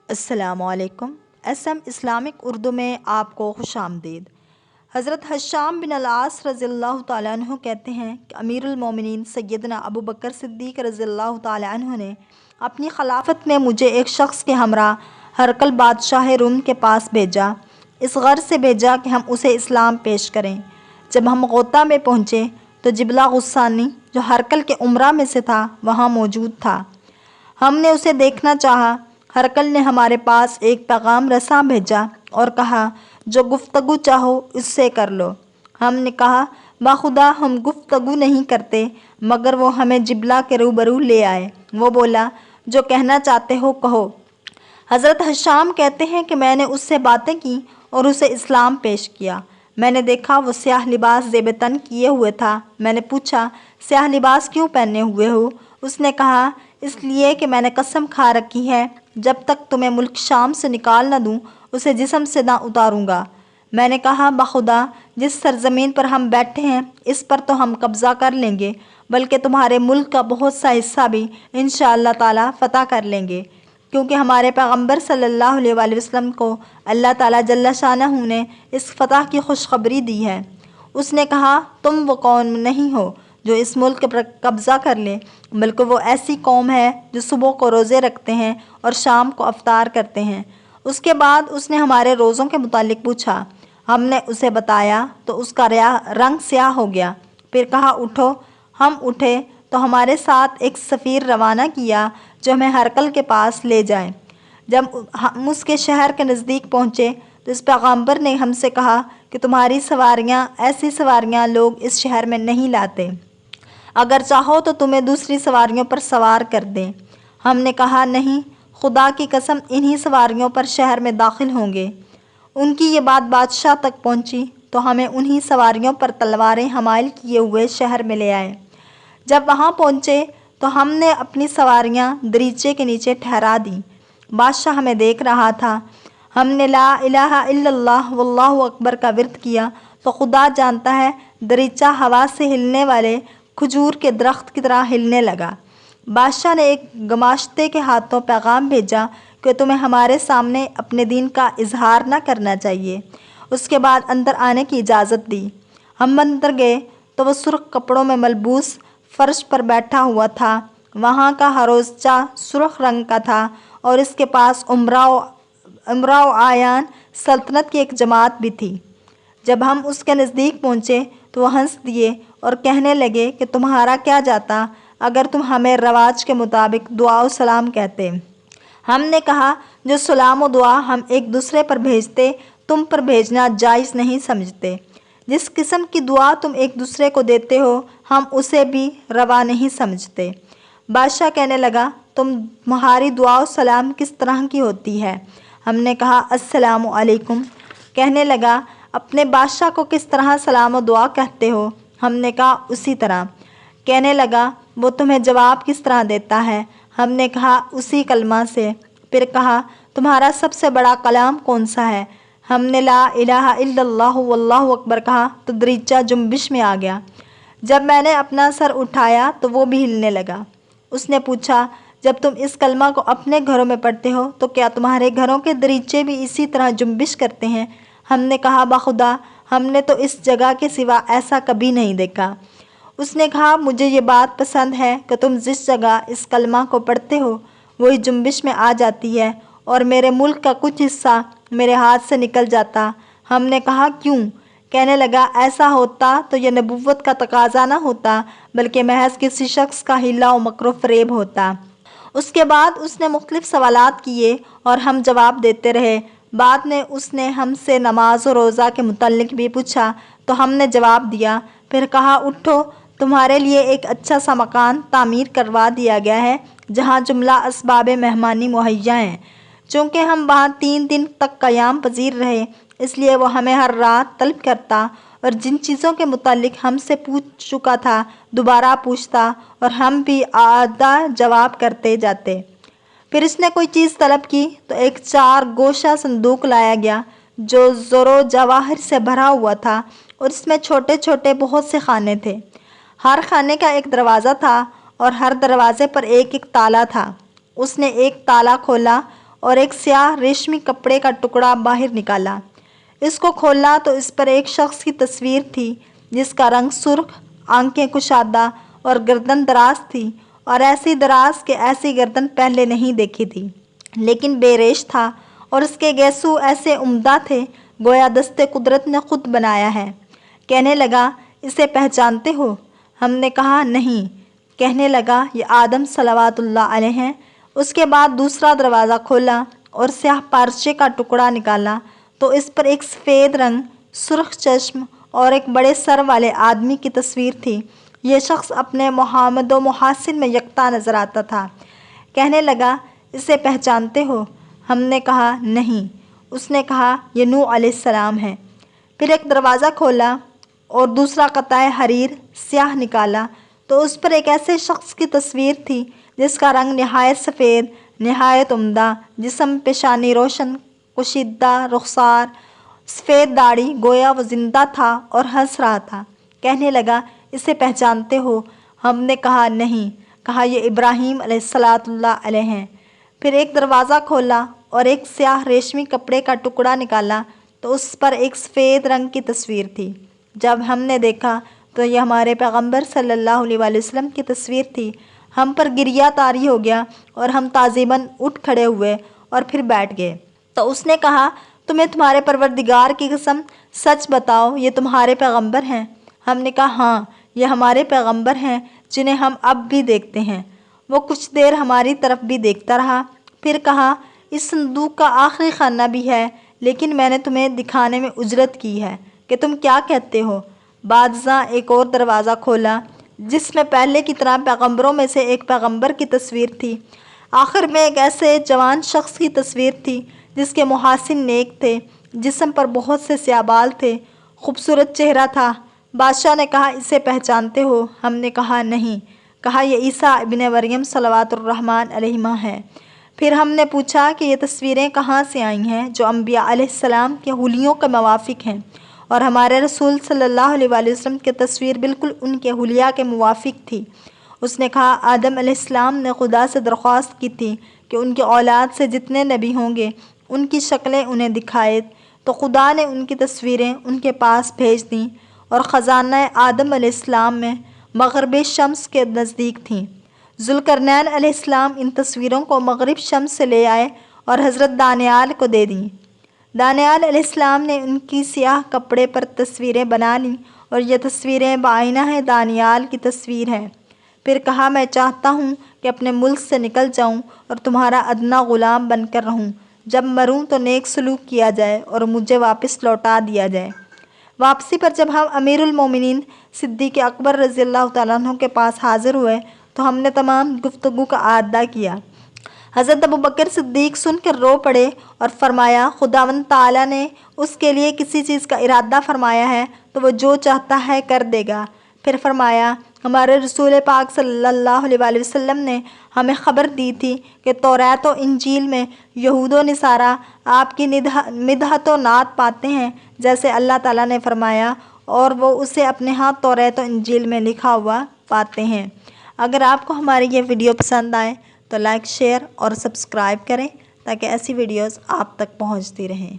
السلام علیکم۔ S M Islamic Urdu میں آپ کو خوش آمدید۔ حضرت حشام بن العاص رضی اللہ تعالیٰ عنہ کہتے ہیں کہ امیر المومنین سیدنا ابو بکر صدیق رضی اللہ تعالیٰ عنہ نے اپنی خلافت میں مجھے ایک شخص کے ہمراہ ہرقل بادشاہ روم کے پاس بھیجا۔ اس غرض سے بھیجا کہ ہم اسے اسلام پیش کریں۔ جب ہم غوطہ میں پہنچے تو جبلہ غسانی جو ہرقل کے امراء میں سے تھا وہاں موجود تھا۔ ہم نے اسے دیکھنا چاہا۔ ہرقل نے ہمارے پاس ایک پیغام رساں بھیجا اور کہا جو گفتگو چاہو اس سے کر لو۔ ہم نے کہا باخدا ہم گفتگو نہیں کرتے مگر وہ ہمیں جبلہ کے روبرو لے آئے۔ وہ بولا جو کہنا چاہتے ہو کہو۔ حضرت حشام کہتے ہیں کہ میں نے اس سے باتیں کی اور اسے اسلام پیش کیا۔ میں نے دیکھا وہ سیاہ لباس زیب تن کیے ہوئے تھا۔ میں نے پوچھا سیاہ لباس کیوں پہنے ہوئے ہو؟ اس نے کہا اس لیے کہ میں نے قسم کھا رکھی ہے جب تک تمہیں ملک شام سے نکال نہ دوں اسے جسم سے نہ اتاروں گا۔ میں نے کہا بخدا جس سرزمین پر ہم بیٹھے ہیں اس پر تو ہم قبضہ کر لیں گے بلکہ تمہارے ملک کا بہت سا حصہ بھی انشاءاللہ تعالیٰ فتح کر لیں گے، کیونکہ ہمارے پیغمبر صلی اللہ علیہ وآلہ وسلم کو اللہ تعالیٰ جل شانہ نے اس فتح کی خوشخبری دی ہے۔ اس نے کہا تم وہ قوم نہیں ہو جو اس ملک پر قبضہ کر لے، بلکہ وہ ایسی قوم ہے جو صبح کو روزے رکھتے ہیں اور شام کو افطار کرتے ہیں۔ اس کے بعد اس نے ہمارے روزوں کے متعلق پوچھا۔ ہم نے اسے بتایا تو اس کا رنگ سیاہ ہو گیا۔ پھر کہا اٹھو۔ ہم اٹھے تو ہمارے ساتھ ایک سفیر روانہ کیا جو ہمیں ہرقل کے پاس لے جائے۔ جب ہم اس کے شہر کے نزدیک پہنچے تو اس پیغمبر نے ہم سے کہا کہ تمہاری سواریاں ایسی سواریاں لوگ اس شہر میں نہیں لاتے، اگر چاہو تو تمہیں دوسری سواریوں پر سوار کر دیں۔ ہم نے کہا نہیں، خدا کی قسم انہی سواریوں پر شہر میں داخل ہوں گے۔ ان کی یہ بات بادشاہ تک پہنچی تو ہمیں انہی سواریوں پر تلواریں حمائل کیے ہوئے شہر میں لے آئے۔ جب وہاں پہنچے تو ہم نے اپنی سواریاں دریچے کے نیچے ٹھہرا دیں۔ بادشاہ ہمیں دیکھ رہا تھا۔ ہم نے لا الہ الا اللہ واللہ اکبر کا ورد کیا تو خدا جانتا ہے دریچہ ہوا سے ہلنے والے کھجور کے درخت کی طرح ہلنے لگا۔ بادشاہ نے ایک گماشتے کے ہاتھوں پیغام بھیجا کہ تمہیں ہمارے سامنے اپنے دین کا اظہار نہ کرنا چاہیے۔ اس کے بعد اندر آنے کی اجازت دی۔ ہم اندر گئے تو وہ سرخ کپڑوں میں ملبوس فرش پر بیٹھا ہوا تھا۔ وہاں کا ہروزچہ سرخ رنگ کا تھا اور اس کے پاس امراء و اعیان سلطنت کی ایک جماعت بھی تھی۔ جب ہم اس کے نزدیک پہنچے تو وہ ہنس دیے اور کہنے لگے کہ تمہارا کیا جاتا اگر تم ہمیں رواج کے مطابق دعا و سلام کہتے۔ ہم نے کہا جو سلام و دعا ہم ایک دوسرے پر بھیجتے تم پر بھیجنا جائز نہیں سمجھتے۔ جس قسم کی دعا تم ایک دوسرے کو دیتے ہو ہم اسے بھی روا نہیں سمجھتے۔ بادشاہ کہنے لگا تمہاری دعا و سلام کس طرح کی ہوتی ہے؟ ہم نے کہا السلام علیکم۔ کہنے لگا اپنے بادشاہ کو کس طرح سلام و دعا کہتے ہو؟ ہم نے کہا اسی طرح۔ کہنے لگا وہ تمہیں جواب کس طرح دیتا ہے؟ ہم نے کہا اسی کلمہ سے۔ پھر کہا تمہارا سب سے بڑا کلام کون سا ہے؟ ہم نے لا الہ الا اللہ واللہ اکبر کہا تو دریچہ جنبش میں آ گیا۔ جب میں نے اپنا سر اٹھایا تو وہ بھی ہلنے لگا۔ اس نے پوچھا جب تم اس کلمہ کو اپنے گھروں میں پڑھتے ہو تو کیا تمہارے گھروں کے دریچے بھی اسی طرح جنبش کرتے ہیں؟ ہم نے کہا بخدا ہم نے تو اس جگہ کے سوا ایسا کبھی نہیں دیکھا۔ اس نے کہا مجھے یہ بات پسند ہے کہ تم جس جگہ اس کلمہ کو پڑھتے ہو وہی جنبش میں آ جاتی ہے اور میرے ملک کا کچھ حصہ میرے ہاتھ سے نکل جاتا۔ ہم نے کہا کیوں؟ کہنے لگا ایسا ہوتا تو یہ نبوت کا تقاضا نہ ہوتا بلکہ محض کسی شخص کا ہیلا و مکر و فریب ہوتا۔ اس کے بعد اس نے مختلف سوالات کیے اور ہم جواب دیتے رہے۔ بعد میں اس نے ہم سے نماز و روزہ کے متعلق بھی پوچھا تو ہم نے جواب دیا۔ پھر کہا اٹھو تمہارے لیے ایک اچھا سا مکان تعمیر کروا دیا گیا ہے جہاں جملہ اسباب مہمانی مہیا ہیں۔ چونکہ ہم وہاں 3 دن تک قیام پذیر رہے اس لیے وہ ہمیں ہر رات طلب کرتا اور جن چیزوں کے متعلق ہم سے پوچھ چکا تھا دوبارہ پوچھتا اور ہم بھی آدھا جواب کرتے جاتے۔ پھر اس نے کوئی چیز طلب کی تو ایک 4 گوشہ صندوق لایا گیا جو زر و جواہر سے بھرا ہوا تھا اور اس میں چھوٹے چھوٹے بہت سے خانے تھے۔ ہر خانے کا ایک دروازہ تھا اور ہر دروازے پر ایک ایک تالا تھا۔ اس نے ایک تالا کھولا اور ایک سیاہ ریشمی کپڑے کا ٹکڑا باہر نکالا۔ اس کو کھولا تو اس پر ایک شخص کی تصویر تھی جس کا رنگ سرخ، آنکھیں کشادہ اور گردن دراز تھی، اور ایسی دراز کہ ایسی گردن پہلے نہیں دیکھی تھی، لیکن بے ریش تھا، اور اس کے گیسو ایسے عمدہ تھے گویا دست قدرت نے خود بنایا ہے۔ کہنے لگا، اسے پہچانتے ہو؟ ہم نے کہا نہیں۔ کہنے لگا، یہ آدم صلوات اللہ علیہ ہیں۔ اس کے بعد دوسرا دروازہ کھولا اور سیاہ پارچے کا ٹکڑا نکالا تو اس پر ایک سفید رنگ، سرخ چشم اور ایک بڑے سر والے آدمی کی تصویر تھی۔ یہ شخص اپنے محمد و محاسن میں یکتا نظر آتا تھا۔ کہنے لگا، اسے پہچانتے ہو؟ ہم نے کہا نہیں۔ اس نے کہا، یہ نوح علیہ السلام ہے۔ پھر ایک دروازہ کھولا اور دوسرا قطعہ حریر سیاہ نکالا تو اس پر ایک ایسے شخص کی تصویر تھی جس کا رنگ نہایت سفید، نہایت عمدہ، جسم پیشانی روشن، کشیدہ رخسار، سفید داڑھی، گویا وہ زندہ تھا اور ہنس رہا تھا۔ کہنے لگا، اسے پہچانتے ہو؟ ہم نے کہا نہیں۔ کہا، یہ ابراہیم علیہ الصلاۃ اللہ علیہ ہیں۔ پھر ایک دروازہ کھولا اور ایک سیاہ ریشمی کپڑے کا ٹکڑا نکالا تو اس پر ایک سفید رنگ کی تصویر تھی۔ جب ہم نے دیکھا تو یہ ہمارے پیغمبر صلی اللہ علیہ وآلہ وسلم کی تصویر تھی۔ ہم پر گریہ طاری ہو گیا اور ہم تعظیماً اٹھ کھڑے ہوئے اور پھر بیٹھ گئے۔ تو اس نے کہا، تمہیں تمہارے پروردگار کی قسم سچ بتاؤ، یہ تمہارے پیغمبر ہیں؟ ہم نے کہا ہاں، یہ ہمارے پیغمبر ہیں جنہیں ہم اب بھی دیکھتے ہیں۔ وہ کچھ دیر ہماری طرف بھی دیکھتا رہا، پھر کہا، اس صندوق کا آخری خانہ بھی ہے، لیکن میں نے تمہیں دکھانے میں اجرت کی ہے کہ تم کیا کہتے ہو۔ بعد ازاں ایک اور دروازہ کھولا جس میں پہلے کی طرح پیغمبروں میں سے ایک پیغمبر کی تصویر تھی۔ آخر میں ایک ایسے جوان شخص کی تصویر تھی جس کے محاسن نیک تھے، جسم پر بہت سے سیاہ بال تھے، خوبصورت چہرہ تھا۔ بادشاہ نے کہا، اسے پہچانتے ہو؟ ہم نے کہا نہیں۔ کہا، یہ عیسیٰ ابن مریم صلوات الرحمن علیہما ہے۔ پھر ہم نے پوچھا کہ یہ تصویریں کہاں سے آئی ہیں جو انبیاء علیہ السلام کے حلیوں کے موافق ہیں، اور ہمارے رسول صلی اللہ علیہ وآلہ وسلم کی تصویر بالکل ان کے حلیہ کے موافق تھی۔ اس نے کہا، آدم علیہ السلام نے خدا سے درخواست کی تھی کہ ان کی اولاد سے جتنے نبی ہوں گے ان کی شکلیں انہیں دکھائے، تو خدا نے ان کی تصویریں ان کے پاس بھیج دیں، اور خزانہ آدم علیہ السلام میں مغرب شمس کے نزدیک تھیں۔ ذوالقرنین علیہ السلام ان تصویروں کو مغرب شمس سے لے آئے اور حضرت دانیال کو دے دیں۔ دانیال علیہ السلام نے ان کی سیاہ کپڑے پر تصویریں بنا لیں، اور یہ تصویریں بعینہ دانیال کی تصویر ہے۔ پھر کہا، میں چاہتا ہوں کہ اپنے ملک سے نکل جاؤں اور تمہارا ادنا غلام بن کر رہوں، جب مروں تو نیک سلوک کیا جائے اور مجھے واپس لوٹا دیا جائے۔ واپسی پر جب ہم امیر المومنین صدیق اکبر رضی اللہ تعالیٰ عنہ کے پاس حاضر ہوئے تو ہم نے تمام گفتگو کا اعادہ کیا۔ حضرت ابوبکر صدیق سن کر رو پڑے اور فرمایا، خداوند تعالیٰ نے اس کے لیے کسی چیز کا ارادہ فرمایا ہے تو وہ جو چاہتا ہے کر دے گا۔ پھر فرمایا، ہمارے رسول پاک صلی اللہ علیہ وآلہ وسلم نے ہمیں خبر دی تھی کہ توریت و انجیل میں یہود و نصارہ آپ کی مدحت و نعت پاتے ہیں جیسے اللہ تعالیٰ نے فرمایا، اور وہ اسے اپنے ہاں توریت و انجیل میں لکھا ہوا پاتے ہیں۔ اگر آپ کو ہماری یہ ویڈیو پسند آئے تو لائک، شیئر اور سبسکرائب کریں تاکہ ایسی ویڈیوز آپ تک پہنچتی رہیں۔